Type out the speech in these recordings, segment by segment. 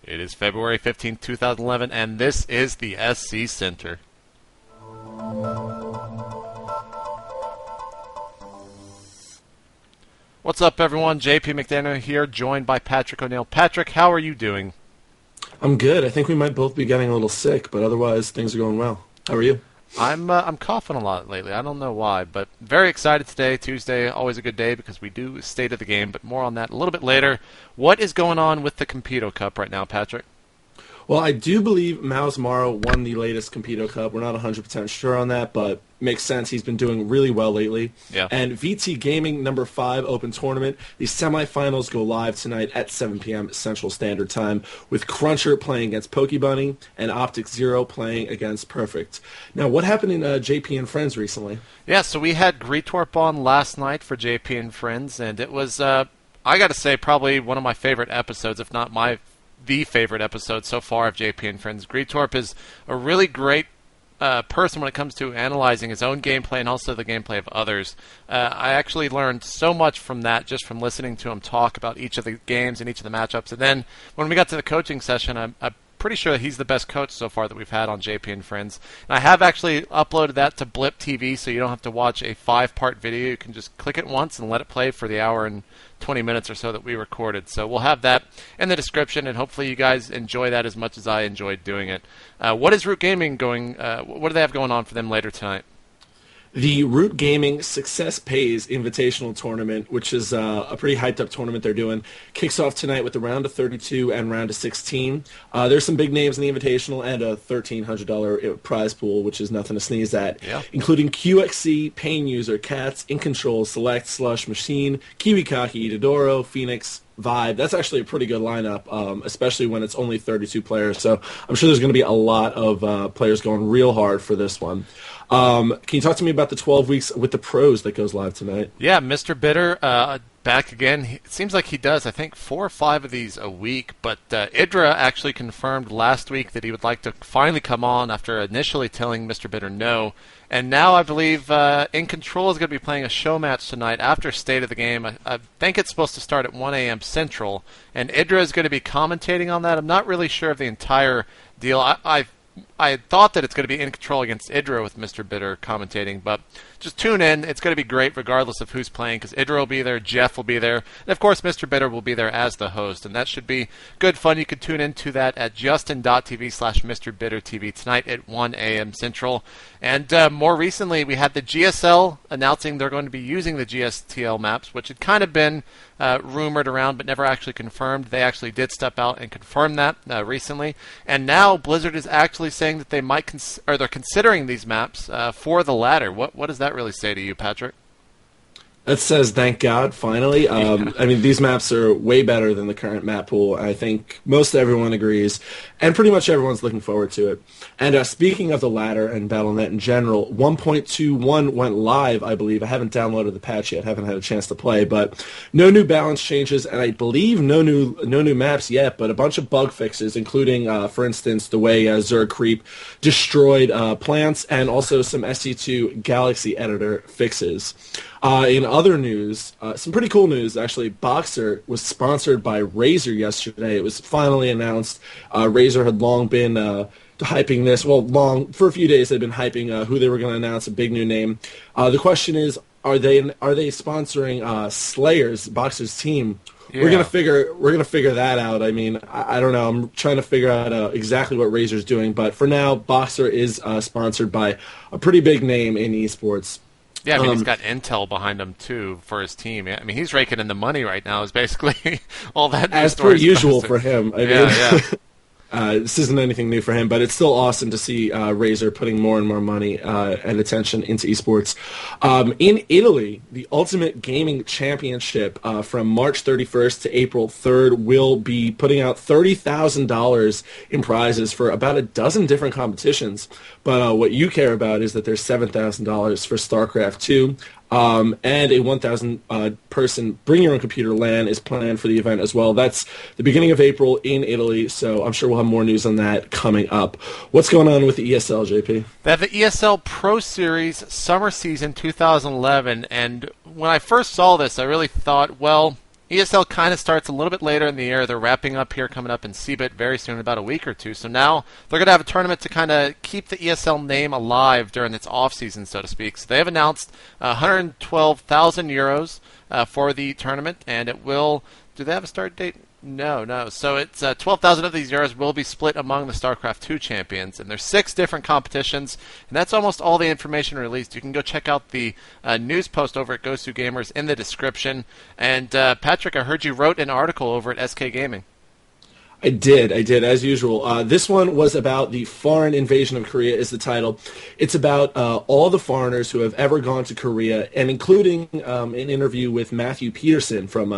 It is February 15th, 2011, and this is the SC Center. What's up, everyone? JP McDaniel here, joined by Patrick O'Neill. Patrick, how are you doing? I'm good. I think we might both be getting a little sick, but otherwise things are going well. How are you? I'm coughing a lot lately. I don't know why, but very excited today. Tuesday, always a good day because we do state of the game, but more on that a little bit later. What is going on with the Competo Cup right now, Patrick? Well, I do believe Maus Mara won the latest Competo Cup. We're not 100% sure on that, but makes sense. He's been doing really well lately. Yeah. And VT Gaming number 5 Open Tournament, the semifinals go live tonight at 7 p.m. Central Standard Time, with Cruncher playing against Pokebunny and Optic Zero playing against Perfect. Now, what happened in JP and Friends recently? Yeah, so we had Greetorp on last night for JP and Friends, and it was, I got to say, probably one of my favorite episodes, if not the favorite episode so far of JP and Friends. Greetorp is a really great person when it comes to analyzing his own gameplay and also the gameplay of others. I actually learned so much from that just from listening to him talk about each of the games and each of the matchups. And then when we got to the coaching session, I'm pretty sure that he's the best coach so far that we've had on JP and Friends. And I have actually uploaded that to Blip TV, so you don't have to watch a 5-part video. You can just click it once and let it play for the hour and 20 minutes or so that we recorded. So we'll have that in the description, and hopefully you guys enjoy that as much as I enjoyed doing it. What is Root Gaming going? What do they have going on for them later tonight? The Root Gaming Success Pays Invitational Tournament, which is a pretty hyped-up tournament they're doing, kicks off tonight with the round of 32 and round of 16. There's some big names in the Invitational and a $1,300 prize pool, which is nothing to sneeze at, including QXC, Pain User, Cats, In Control, Select, Slush, Machine, Kiwikaki, Dodoro, Phoenix, Vibe. That's actually a pretty good lineup, especially when it's only 32 players. So I'm sure there's going to be a lot of players going real hard for this one. Can you talk to me about the 12 weeks with the pros that goes live tonight? Yeah, Mr. Bitter back again. It seems like he does, I think, 4 or 5 of these a week. But Idra actually confirmed last week that he would like to finally come on after initially telling Mr. Bitter no. And now I believe In Control is going to be playing a show match tonight after State of the Game. I think it's supposed to start at 1 a.m. Central. And Idra is going to be commentating on that. I'm not really sure of the entire deal. I thought that it's going to be In Control against Idra with Mr. Bitter commentating, but just tune in. It's going to be great regardless of who's playing, because Idra will be there, Jeff will be there, and of course Mr. Bitter will be there as the host, and that should be good fun. You can tune into that at justin.tv/MrBitterTV tonight at 1 a.m. Central. And more recently, we had the GSL announcing they're going to be using the GSTL maps, which had kind of been rumored around but never actually confirmed. They actually did step out and confirm that recently. And now Blizzard is actually saying that they might they're considering these maps for the ladder. What does that really say to you, Patrick? That says, thank God, finally. I mean, these maps are way better than the current map pool. I think most everyone agrees, and pretty much everyone's looking forward to it. And speaking of the ladder and Battle.net in general, 1.21 went live, I believe. I haven't downloaded the patch yet, haven't had a chance to play, but no new balance changes, and I believe no new maps yet, but a bunch of bug fixes, including, for instance, the way Zerg Creep destroyed plants, and also some SC2 Galaxy Editor fixes. In other news, some pretty cool news, actually. Boxer was sponsored by Razer yesterday. It was finally announced. Razer had long been hyping this. Well, for a few days they've been hyping who they were going to announce, a big new name. The question is, are they sponsoring Slayers, Boxer's team? Yeah. We're gonna figure that out. I mean, I don't know. I'm trying to figure out exactly what Razer's doing, but for now, Boxer is sponsored by a pretty big name in esports. Yeah, I mean, he's got Intel behind him, too, for his team. I mean, he's raking in the money right now, is basically all that. As per usual for him. I mean, yeah. This isn't anything new for him, but it's still awesome to see Razer putting more and more money and attention into esports. In Italy, the Ultimate Gaming Championship from March 31st to April 3rd will be putting out $30,000 in prizes for about a dozen different competitions. But what you care about is that there's $7,000 for Starcraft 2. And a 1,000 person Bring Your Own Computer LAN is planned for the event as well. That's the beginning of April in Italy, so I'm sure we'll have more news on that coming up. What's going on with the ESL, JP? They have the ESL Pro Series Summer Season 2011, and when I first saw this, I really thought, well, ESL kind of starts a little bit later in the year. They're wrapping up here, coming up in CBIT very soon, about a week or two. So now they're going to have a tournament to kind of keep the ESL name alive during its off season, so to speak. So they have announced 112,000 euros for the tournament, and it will. Do they have a start date? No. So it's 12,000 of these euros will be split among the Starcraft 2 champions, and there's 6 different competitions, and that's almost all the information released. You can go check out the news post over at Gosu Gamers in the description. And Patrick, I heard you wrote an article over at SK Gaming. I did, as usual. This one was about the foreign invasion of Korea is the title. It's about all the foreigners who have ever gone to Korea, and including an interview with Matthew Peterson from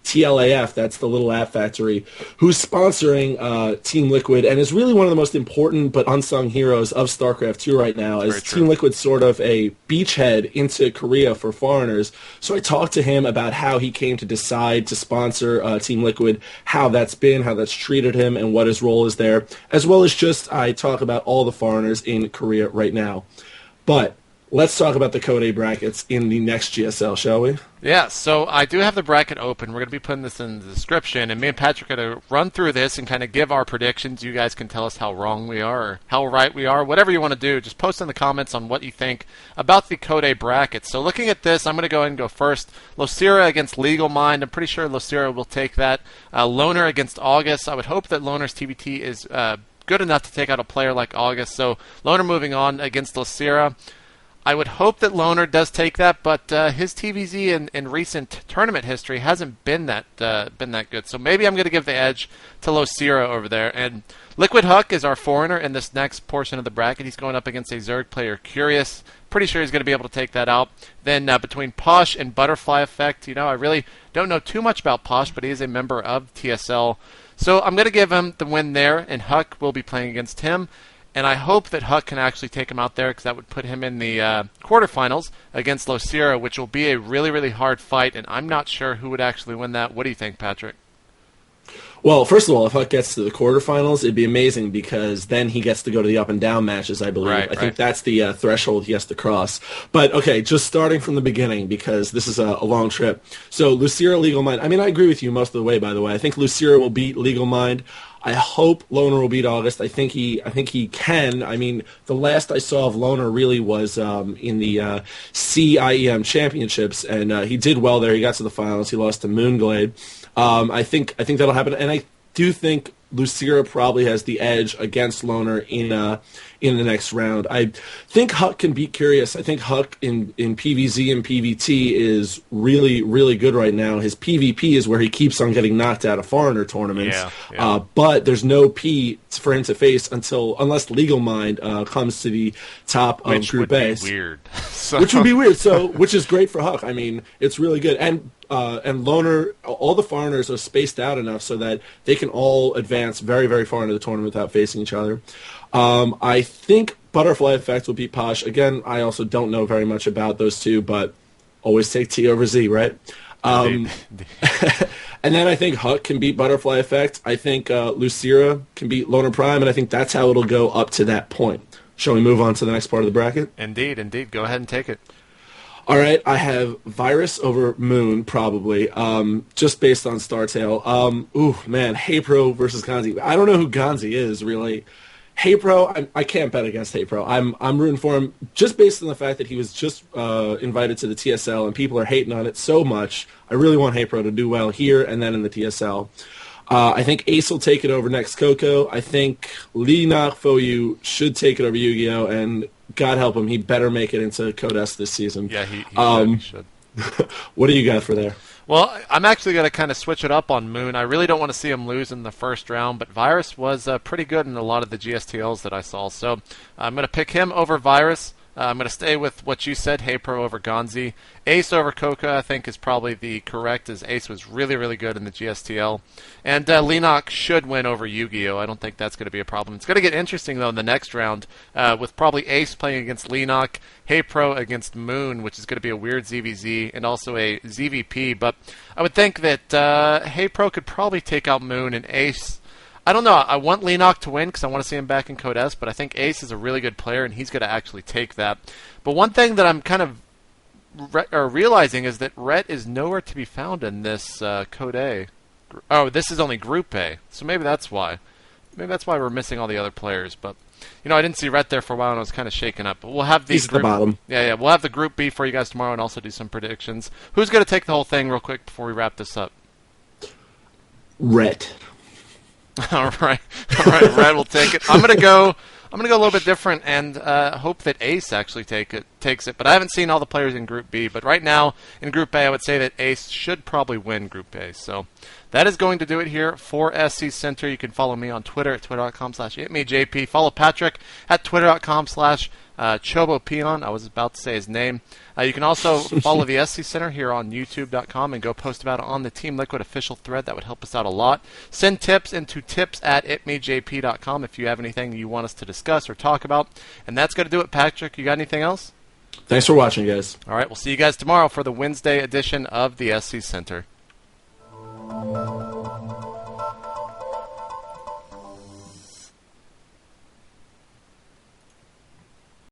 TLAF, that's the Little App Factory, who's sponsoring Team Liquid and is really one of the most important but unsung heroes of StarCraft 2 right now, as Team Liquid's sort of a beachhead into Korea for foreigners. So I talked to him about how he came to decide to sponsor Team Liquid, how that's been, how that's treated him, and what his role is there, as well as just I talk about all the foreigners in Korea right now. But let's talk about the Code A brackets in the next GSL, shall we? Yeah, so I do have the bracket open. We're going to be putting this in the description, and me and Patrick are going to run through this and kind of give our predictions. You guys can tell us how wrong we are or how right we are. Whatever you want to do, just post in the comments on what you think about the Code A bracket. So looking at this, I'm going to go ahead and go first. Losira against Legal Mind. I'm pretty sure Losira will take that. Loner against August. I would hope that Loner's TBT is good enough to take out a player like August. So Loner moving on against Losira. I would hope that Loner does take that, but his TVZ in recent tournament history hasn't been that good. So maybe I'm going to give the edge to Losira over there. And Liquid Huck is our foreigner in this next portion of the bracket. He's going up against a Zerg player, Curious. Pretty sure he's going to be able to take that out. Then between Posh and Butterfly Effect, I really don't know too much about Posh, but he is a member of TSL. So I'm going to give him the win there, and Huck will be playing against him. And I hope that Huck can actually take him out there, because that would put him in the quarterfinals against Losira, which will be a really, really hard fight, and I'm not sure who would actually win that. What do you think, Patrick? Well, first of all, if Huck gets to the quarterfinals, it'd be amazing, because then he gets to go to the up and down matches, I believe. I think that's the threshold he has to cross. But, okay, just starting from the beginning, because this is a long trip. So, Lucira, Legal Mind. I mean, I agree with you most of the way, by the way. I think Lucira will beat Legal Mind. I hope Loner will beat August. I think he can. I mean, the last I saw of Loner really was in the CIEM championships, and he did well there. He got to the finals. He lost to Moonglade. I think that'll happen, and I do think Lucira probably has the edge against Loner in the next round. I think Huck can beat Curious. I think Huck in PvZ and PvT is really, really good right now. His PvP is where he keeps on getting knocked out of foreigner tournaments. Yeah. But there's no P for him to face unless Legal Mind comes to the top of Group A. Which would be weird. Which would be weird. So, which is great for Huck. I mean, it's really good. And Loner, all the foreigners are spaced out enough so that they can all advance very, very far into the tournament without facing each other. I think Butterfly Effect will beat Posh. Again, I also don't know very much about those two, but always take T over Z, right? And then I think Huck can beat Butterfly Effect. I think Lucira can beat Loner Prime, and I think that's how it'll go up to that point. Shall we move on to the next part of the bracket? Indeed. Go ahead and take it. All right, I have Virus over Moon, probably, just based on Startail. Heypro versus Gonzi. I don't know who Gonzi is, really. Heypro, I can't bet against Heypro. I'm rooting for him just based on the fact that he was just invited to the TSL, and people are hating on it so much. I really want Heypro to do well here and then in the TSL. I think Ace will take it over next Coco. I think Lee Nakfoyu should take it over Yu-Gi-Oh! And God help him, he better make it into Code S this season. Yeah, he should. What do you got for there? Well, I'm actually going to kind of switch it up on Moon. I really don't want to see him lose in the first round, but Virus was pretty good in a lot of the GSTLs that I saw. So I'm going to pick him over Virus. I'm going to stay with what you said, Heypro over Gonzi. Ace over Coca, I think, is probably the correct, as Ace was really, really good in the GSTL. And Lenok should win over Yu-Gi-Oh! I don't think that's going to be a problem. It's going to get interesting, though, in the next round, with probably Ace playing against Lenok, Heypro against Moon, which is going to be a weird ZVZ, and also a ZVP. But I would think that Heypro could probably take out Moon, and Ace... I don't know. I want Lenok to win because I want to see him back in Code S, but I think Ace is a really good player, and he's going to actually take that. But one thing that I'm kind of realizing is that Rhett is nowhere to be found in this Code A. Oh, this is only Group A, so maybe that's why. Maybe that's why we're missing all the other players. But I didn't see Rhett there for a while, and I was kind of shaken up. But we'll have the He's at the bottom. Yeah, we'll have the Group B for you guys tomorrow, and also do some predictions. Who's going to take the whole thing real quick before we wrap this up? Rhett. All right. Rhett will take it. I'm gonna go a little bit different and hope that Ace actually takes it. But I haven't seen all the players in Group B. But right now in Group A, I would say that Ace should probably win Group A. So that is going to do it here for SC Center. You can follow me on Twitter at twitter.com/itmejp. Follow Patrick at twitter.com/chobopeon. I was about to say his name. You can also follow the SC Center here on youtube.com and go post about it on the Team Liquid official thread. That would help us out a lot. Send tips into tips@itmejp.com if you have anything you want us to discuss or talk about. And that's going to do it, Patrick. You got anything else? Thanks for watching, guys. All right, we'll see you guys tomorrow for the Wednesday edition of the SC Center.